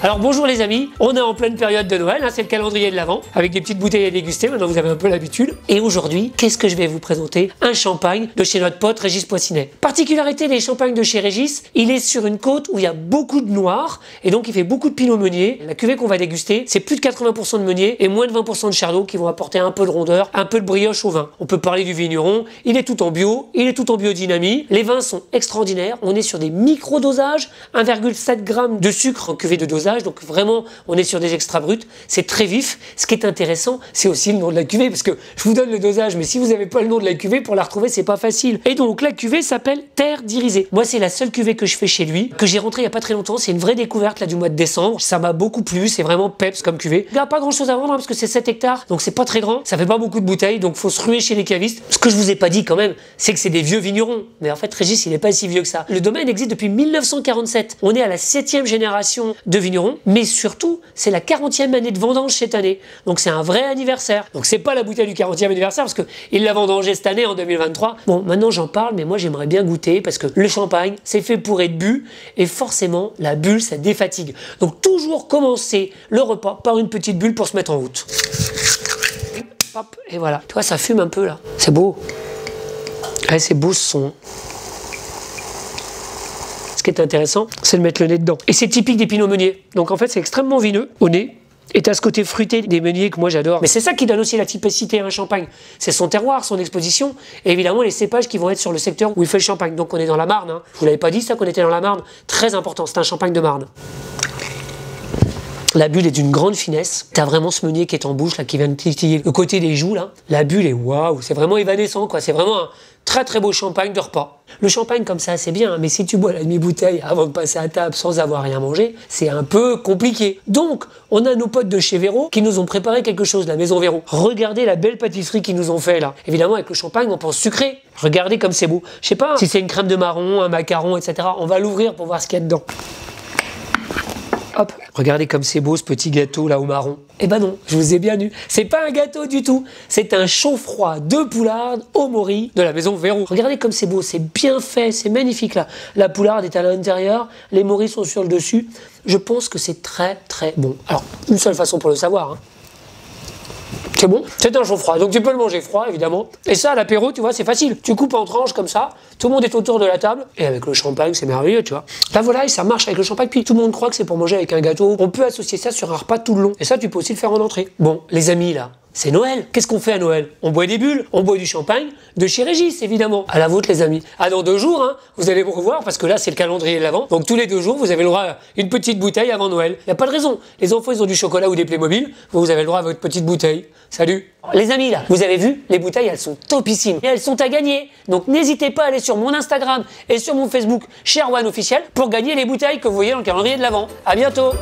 Alors bonjour les amis, on est en pleine période de Noël, hein, c'est le calendrier de l'Avent, avec des petites bouteilles à déguster, maintenant vous avez un peu l'habitude. Et aujourd'hui, qu'est-ce que je vais vous présenter? Un champagne de chez notre pote Régis Poissinet. Particularité des champagnes de chez Régis, il est sur une côte où il y a beaucoup de noir, et donc il fait beaucoup de pinot meunier. La cuvée qu'on va déguster, c'est plus de 80% de meunier et moins de 20% de chardonnay qui vont apporter un peu de rondeur, un peu de brioche au vin. On peut parler du vigneron, il est tout en bio, il est tout en biodynamie, les vins sont extraordinaires, on est sur des micro-dosages, 1,7 g de sucre en cuvée de dosage, donc vraiment on est sur des extra bruts, c'est très vif. Ce qui est intéressant, c'est aussi le nom de la cuvée, parce que je vous donne le dosage, mais si vous n'avez pas le nom de la cuvée, pour la retrouver c'est pas facile. Et donc la cuvée s'appelle Terre d'Irisée. Moi c'est la seule cuvée que je fais chez lui, que j'ai rentrée il y a pas très longtemps, c'est une vraie découverte là du mois de décembre, ça m'a beaucoup plu, c'est vraiment peps comme cuvée. Il n'y a pas grand chose à vendre hein, parce que c'est 7 hectares, donc c'est pas très grand, ça fait pas beaucoup de bouteilles, donc faut se ruer chez les cavistes. Ce que je vous ai pas dit quand même, c'est que c'est des vieux vignerons, mais en fait Régis il est pas si vieux que ça. Le domaine existe depuis 1947, on est à la 7e génération de vignerons, mais surtout c'est la 40e année de vendange cette année, donc c'est un vrai anniversaire. Donc c'est pas la bouteille du 40e anniversaire parce que il l'a vendangé cette année en 2023. Bon maintenant j'en parle, mais moi j'aimerais bien goûter parce que le champagne c'est fait pour être bu et forcément la bulle ça défatigue. Donc toujours commencer le repas par une petite bulle pour se mettre en route. Hop, et voilà, tu vois ça fume un peu là, c'est beau. Ouais, c'est beau ce son. Ce qui est intéressant, c'est de mettre le nez dedans. Et c'est typique des pinots meuniers. Donc en fait, c'est extrêmement vineux au nez. Et t'as ce côté fruité des meuniers que moi j'adore. Mais c'est ça qui donne aussi la typicité à un champagne. C'est son terroir, son exposition. Et évidemment, les cépages qui vont être sur le secteur où il fait le champagne. Donc on est dans la Marne. Hein. Je vous l'avais pas dit ça qu'on était dans la Marne. Très important, c'est un champagne de Marne. La bulle est d'une grande finesse. T'as vraiment ce meunier qui est en bouche, là, qui vient de titiller le côté des joues, là. La bulle est waouh, c'est vraiment évanescent, quoi. C'est vraiment un très très beau champagne de repas. Le champagne comme ça, c'est bien, mais si tu bois la demi-bouteille avant de passer à table sans avoir rien mangé, c'est un peu compliqué. Donc, on a nos potes de chez Véro qui nous ont préparé quelque chose, la maison Véro. Regardez la belle pâtisserie qu'ils nous ont fait, là. Évidemment, avec le champagne, on pense sucré. Regardez comme c'est beau. Je sais pas si c'est une crème de marron, un macaron, etc. On va l'ouvrir pour voir ce qu'il y a dedans. Hop, regardez comme c'est beau ce petit gâteau là au marron. Eh ben non, je vous ai bien eu. C'est pas un gâteau du tout. C'est un chaud-froid de poularde au mori de la maison Véro. Regardez comme c'est beau, c'est bien fait, c'est magnifique là. La poularde est à l'intérieur, les moris sont sur le dessus. Je pense que c'est très très bon. Alors, une seule façon pour le savoir. Hein. C'est bon, c'est un chaud froid, donc tu peux le manger froid évidemment. Et ça à l'apéro, tu vois, c'est facile. Tu coupes en tranches comme ça, tout le monde est autour de la table, et avec le champagne, c'est merveilleux, tu vois. La volaille, ça marche avec le champagne, puis tout le monde croit que c'est pour manger avec un gâteau. On peut associer ça sur un repas tout le long, et ça tu peux aussi le faire en entrée. Bon, les amis là, c'est Noël. Qu'est-ce qu'on fait à Noël? On boit des bulles, on boit du champagne, de chez Régis évidemment. À la vôtre les amis. Ah dans 2 jours, hein, vous allez me revoir parce que là c'est le calendrier de l'Avent. Donc tous les 2 jours, vous avez le droit à une petite bouteille avant Noël. Y a pas de raison. Les enfants ils ont du chocolat ou des Playmobil, vous avez le droit à votre petite bouteille. Salut. Les amis là, vous avez vu, les bouteilles elles sont topissimes et elles sont à gagner. Donc n'hésitez pas à aller sur mon Instagram et sur mon Facebook Sherwan officiel pour gagner les bouteilles que vous voyez dans le calendrier de l'Avent. À bientôt.